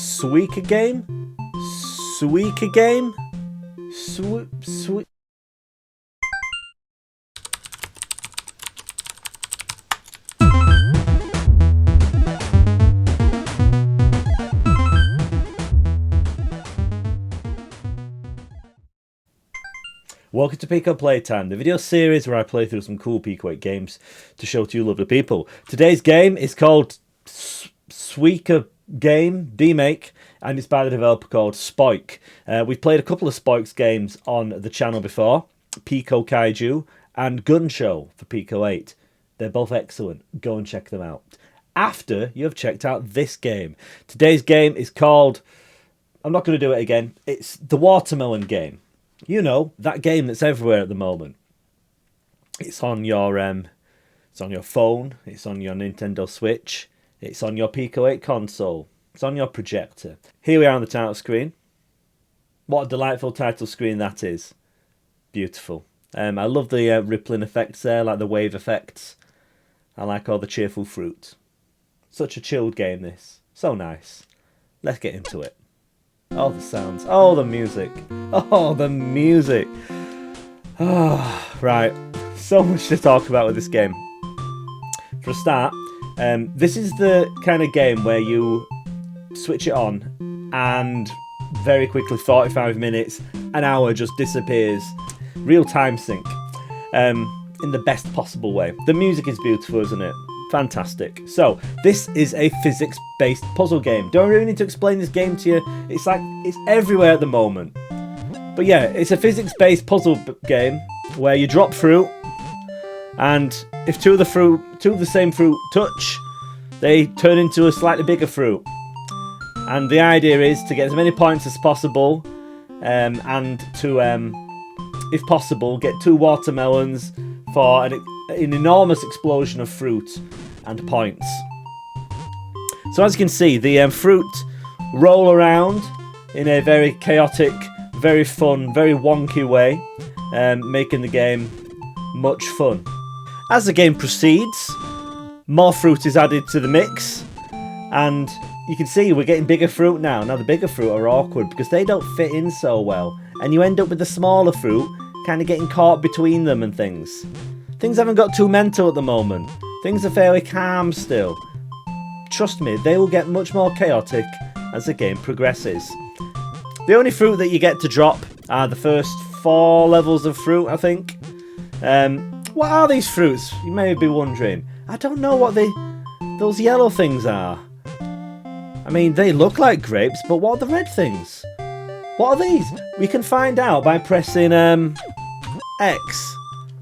Suika Game? Suika Game? Welcome to Pico Playtime, the video series where I play through some cool Pico games to show to you lovely people. Today's game is called Suika Game Demake, and it's by the developer called Spoike. We've played a couple of Spoike's games on the channel before, Pico Kaiju and Gun Show for Pico 8. They're both excellent. Go and check them out after you have checked out this game. Today's game is called, I'm not going to do it again, it's the watermelon game. You know, that game that's everywhere at the moment. It's on your phone, it's on your Nintendo Switch, it's on your Pico 8 console, it's on your projector. Here we are on the title screen. What a delightful title screen that is. Beautiful. I love the rippling effects there, like the wave effects. I like all the cheerful fruit. Such a chilled game, this. So nice. Let's get into it. Oh, the sounds. Oh, the music. Oh, the music. Oh, right. So much to talk about with this game. For a start, this is the kind of game where you switch it on and very quickly, 45 minutes, an hour just disappears. Real time sync. In the best possible way. The music is beautiful, isn't it? Fantastic. So, this is a physics-based puzzle game. Don't really need to explain this game to you. It's like, it's everywhere at the moment. But yeah, it's a physics-based puzzle game where you drop fruit, and if two of the same fruit touch, they turn into a slightly bigger fruit. And the idea is to get as many points as possible, and to, if possible, get 2 watermelons for an enormous explosion of fruit and points. So as you can see, the fruit roll around in a very chaotic, very fun, very wonky way, making the game much fun. As the game proceeds, more fruit is added to the mix, and you can see we're getting bigger fruit now. Now the bigger fruit are awkward because they don't fit in so well, and you end up with the smaller fruit kind of getting caught between them and things. Things haven't got too mental at the moment. Things are fairly calm still. Trust me, they will get much more chaotic as the game progresses. The only fruit that you get to drop are the first 4 levels of fruit, I think. What are these fruits? You may be wondering. I don't know what those yellow things are. I mean, they look like grapes, but what are the red things? What are these? We can find out by pressing X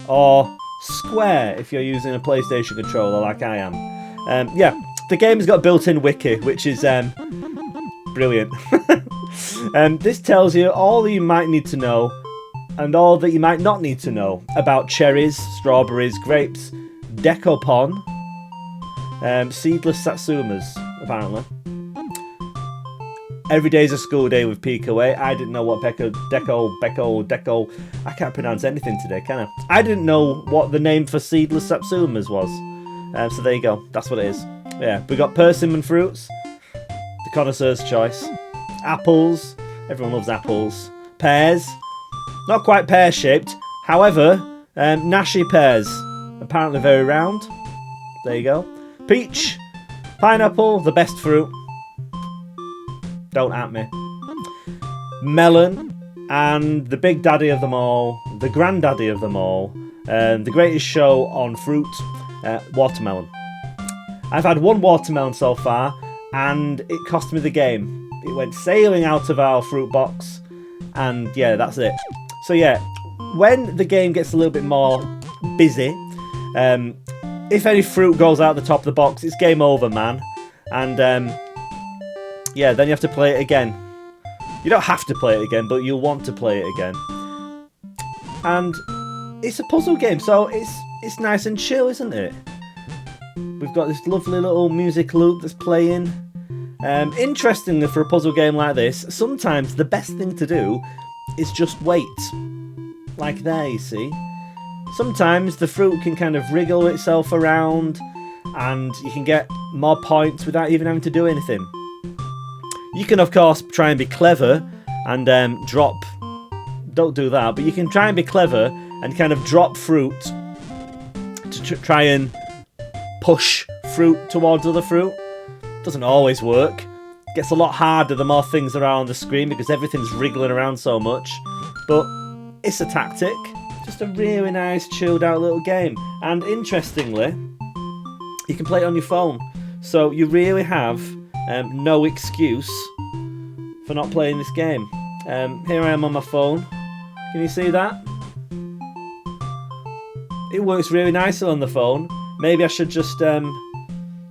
or square if you're using a PlayStation controller like I am. Yeah, the game's got a built-in wiki, which is brilliant. This tells you all that you might need to know and all that you might not need to know about cherries, strawberries, grapes, decopon, seedless satsumas, apparently. Every day's a school day with Pico 8. I didn't know what deco. I can't pronounce anything today, can I? I didn't know what the name for seedless satsumas was. So there you go. That's what it is. Yeah, we got persimmon fruits. The connoisseur's choice. Apples. Everyone loves apples. Pears. Not quite pear-shaped. However, nashi pears. Apparently very round. There you go. Peach. Pineapple. The best fruit. Don't at me. Melon, and the big daddy of them all, the granddaddy of them all, the greatest show on fruit, watermelon. I've had 1 watermelon so far, and it cost me the game. It went sailing out of our fruit box, and yeah, that's it. So yeah, when the game gets a little bit more busy, if any fruit goes out the top of the box, it's game over, man. And yeah, then you have to play it again. You don't have to play it again, but you'll want to play it again. And it's a puzzle game, so it's nice and chill, isn't it? We've got this lovely little music loop that's playing. Interestingly, for a puzzle game like this, sometimes the best thing to do is just wait. Like there, you see. Sometimes the fruit can kind of wriggle itself around, and you can get more points without even having to do anything. You can, of course, try and be clever and drop... Don't do that, but you can try and be clever and kind of drop fruit to try and push fruit towards other fruit. Doesn't always work. Gets a lot harder the more things are on the screen because everything's wriggling around so much. But it's a tactic. Just a really nice, chilled out little game. And interestingly, you can play it on your phone. So you really have no excuse for not playing this game. Here I am on my phone. Can you see that? It works really nicely on the phone. Maybe I should just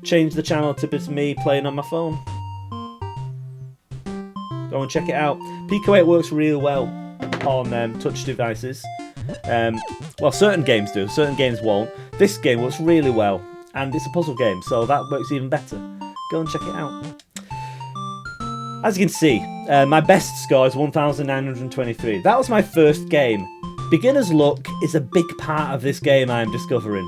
change the channel to just me playing on my phone. Go and check it out. Pico 8 works really well on touch devices. Well, certain games do, certain games won't. This game works really well, and it's a puzzle game, so that works even better. Go and check it out. As you can see, my best score is 1,923. That was my first game. Beginner's luck is a big part of this game, I'm discovering.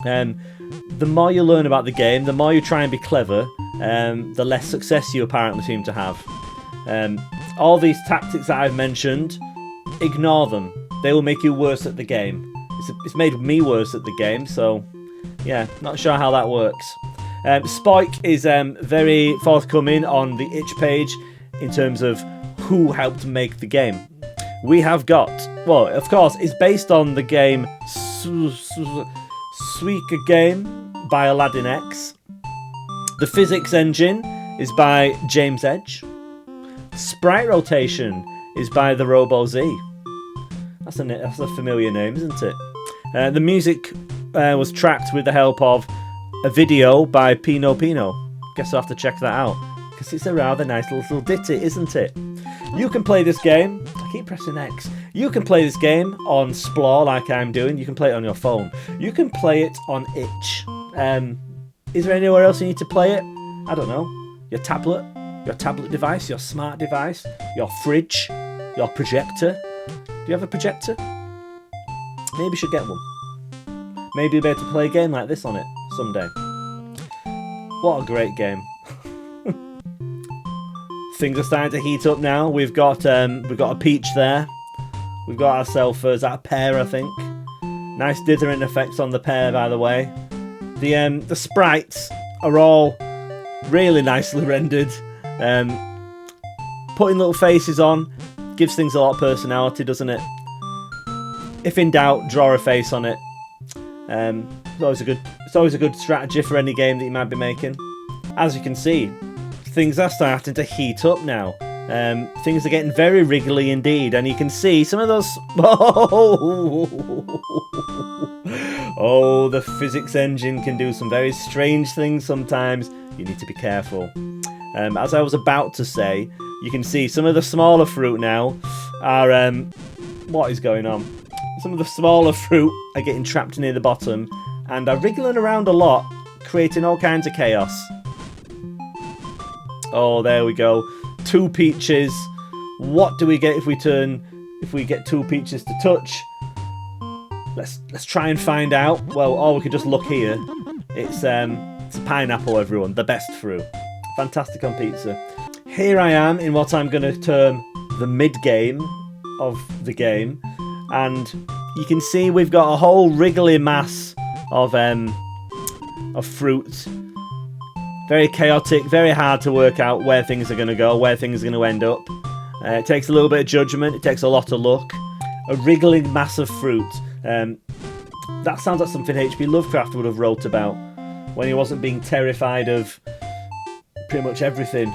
The more you learn about the game, the more you try and be clever, the less success you apparently seem to have. All these tactics that I've mentioned, ignore them. They will make you worse at the game. It's made me worse at the game, so yeah, not sure how that works. Spoike is very forthcoming on the itch page in terms of who helped make the game. We have got, well, of course, it's based on the game Suika Game by Aladdin X. The physics engine is by James Edge. Sprite rotation is by the Robo Z. That's a familiar name, isn't it? The music was tracked with the help of a video by Pino Pino. Guess I'll have to check that out, because it's a rather nice little ditty, isn't it? You can play this game. I keep pressing X. You can play this game on Splore like I'm doing. You can play it on your phone. You can play it on itch. Is there anywhere else you need to play it? I don't know. Your tablet device, your smart device, your fridge, your projector. Do you have a projector? Maybe you should get one. Maybe you'll be able to play a game like this on it someday. What a great game. Things are starting to heat up now. We've got a peach there. We've got ourselves, is that a pear, I think? Nice dithering effects on the pear, by the way. The sprites are all really nicely rendered. Putting little faces on gives things a lot of personality, doesn't it? If in doubt, draw a face on it. It's always a good strategy for any game that you might be making. As you can see, things are starting to heat up now. Things are getting very wriggly indeed, and you can see some of those... Oh, the physics engine can do some very strange things sometimes. You need to be careful. As I was about to say, you can see some of the smaller fruit now are... what is going on? Some of the smaller fruit are getting trapped near the bottom and are wriggling around a lot, creating all kinds of chaos. Oh, there we go. 2 peaches. What do we get if we get 2 peaches to touch? Let's try and find out. Well, or we could just look here. It's a pineapple, everyone. The best fruit. Fantastic on pizza. Here I am in what I'm going to term the mid-game of the game. And you can see we've got a whole wriggly mass of fruit. Very chaotic, very hard to work out where things are going to go, where things are going to end up. It takes a little bit of judgment, it takes a lot of luck. A wriggling mass of fruit. That sounds like something H.P. Lovecraft would have wrote about when he wasn't being terrified of pretty much everything.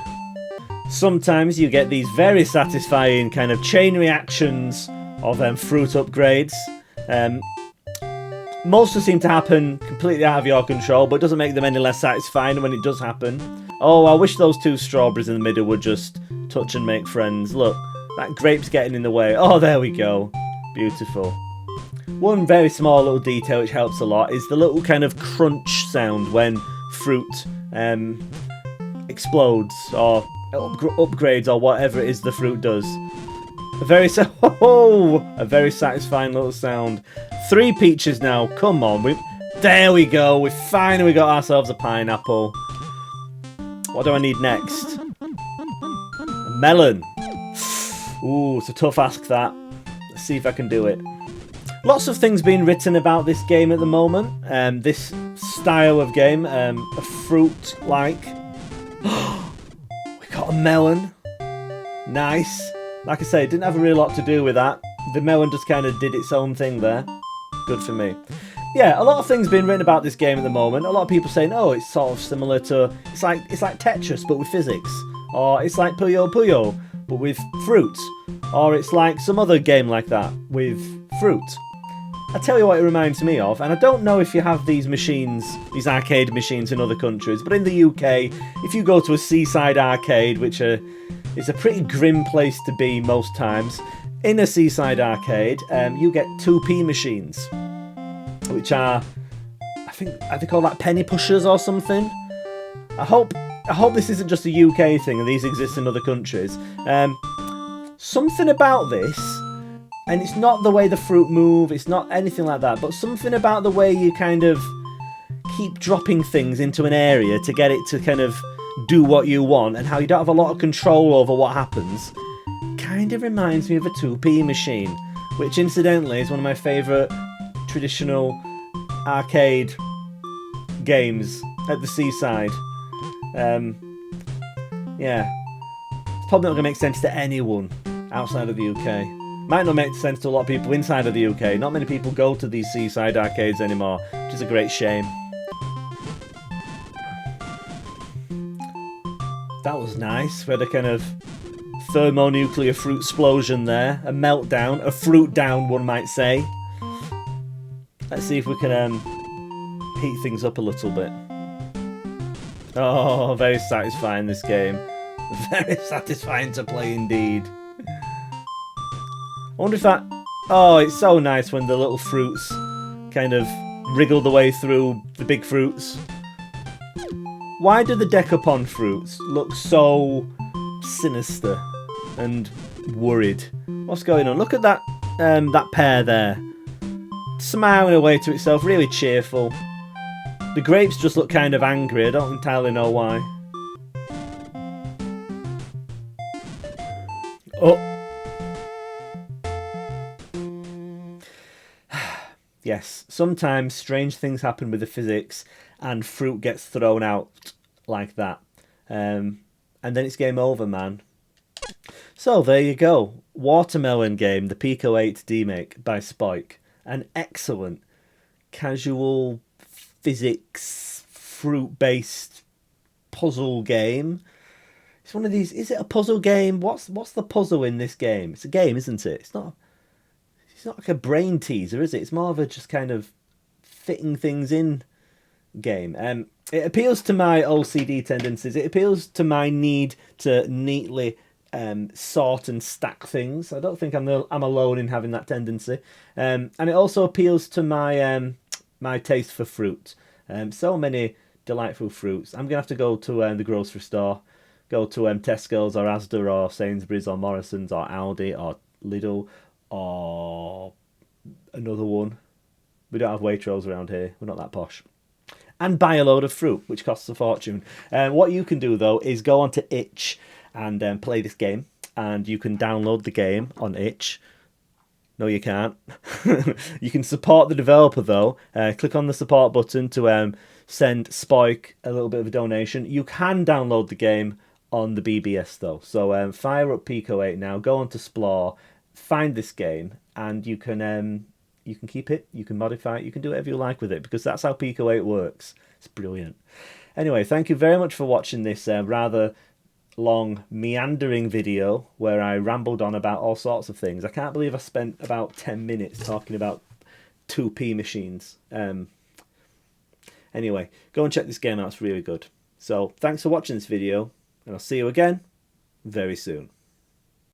Sometimes you get these very satisfying kind of chain reactions of fruit upgrades. Most seem to happen completely out of your control, but it doesn't make them any less satisfying when it does happen. Oh, I wish those 2 strawberries in the middle would just touch and make friends. Look, that grape's getting in the way. Oh, there we go. Beautiful. One very small little detail which helps a lot is the little kind of crunch sound when fruit explodes or upgrades or whatever it is the fruit does. A very satisfying little sound. 3 peaches now. Come on. There we go. We finally got ourselves a pineapple. What do I need next? Melon. Ooh, it's a tough ask that. Let's see if I can do it. Lots of things being written about this game at the moment. This style of game, a fruit-like. We got a melon. Nice. Like I say, it didn't have a real lot to do with that. The melon just kind of did its own thing there. Good for me. Yeah, a lot of things being written about this game at the moment. A lot of people saying, oh, it's sort of similar to... It's like Tetris, but with physics. Or it's like Puyo Puyo, but with fruit. Or it's like some other game like that, with fruit. I tell you what it reminds me of, and I don't know if you have these machines, these arcade machines in other countries, but in the UK, if you go to a seaside arcade, which is a pretty grim place to be most times, in a seaside arcade, you get 2p machines, which are, I think, are they called like penny pushers or something? I hope this isn't just a UK thing and these exist in other countries. Something about this, and it's not the way the fruit move, it's not anything like that, but something about the way you kind of keep dropping things into an area to get it to kind of do what you want, and how you don't have a lot of control over what happens, kind of reminds me of a 2p machine, which incidentally is one of my favourite traditional arcade games at the seaside. Yeah, it's probably not going to make sense to anyone outside of the UK. Might not make sense to a lot of people inside of the UK. Not many people go to these seaside arcades anymore, which is a great shame. That was nice. We had a kind of thermonuclear fruit explosion there. A meltdown. A fruit down, one might say. Let's see if we can heat things up a little bit. Oh, very satisfying, this game. Very satisfying to play indeed. I wonder if that... Oh, it's so nice when the little fruits kind of wriggle the way through the big fruits. Why do the Decapon fruits look so sinister and worried? What's going on? Look at that that pear there. Smiling away to itself, really cheerful. The grapes just look kind of angry. I don't entirely know why. Oh. Yes, sometimes strange things happen with the physics and fruit gets thrown out like that. And then it's game over, man. So there you go. Watermelon game, the Pico 8 Demake by Spoike. An excellent casual physics fruit-based puzzle game. It's one of these. Is it a puzzle game? What's the puzzle in this game? It's a game, isn't it? It's not like a brain teaser, is it? It's more of a just kind of fitting things in game. It appeals to my OCD tendencies. It appeals to my need to neatly sort and stack things. I don't think I'm alone in having that tendency. And it also appeals to my my taste for fruit. So many delightful fruits. I'm gonna have to go to the grocery store, go to Tesco's or Asda or Sainsbury's or Morrison's or Aldi or Lidl or another one. We don't have Waitrose around here. We're not that posh. And buy a load of fruit, which costs a fortune. What you can do though is go onto itch and play this game, and you can download the game on itch. No, you can't. You can support the developer though. Click on the support button to send Spoike a little bit of a donation. You can download the game on the BBS though. So fire up Pico 8 now. Go on to Explore, find this game, and you can keep it. You can modify it. You can do whatever you like with it, because that's how Pico 8 works. It's brilliant. Anyway, thank you very much for watching this rather long meandering video where I rambled on about all sorts of things. I can't believe I spent about 10 minutes talking about 2p machines. Anyway, go and check this game out. It's really good. So thanks for watching this video, and I'll see you again very soon.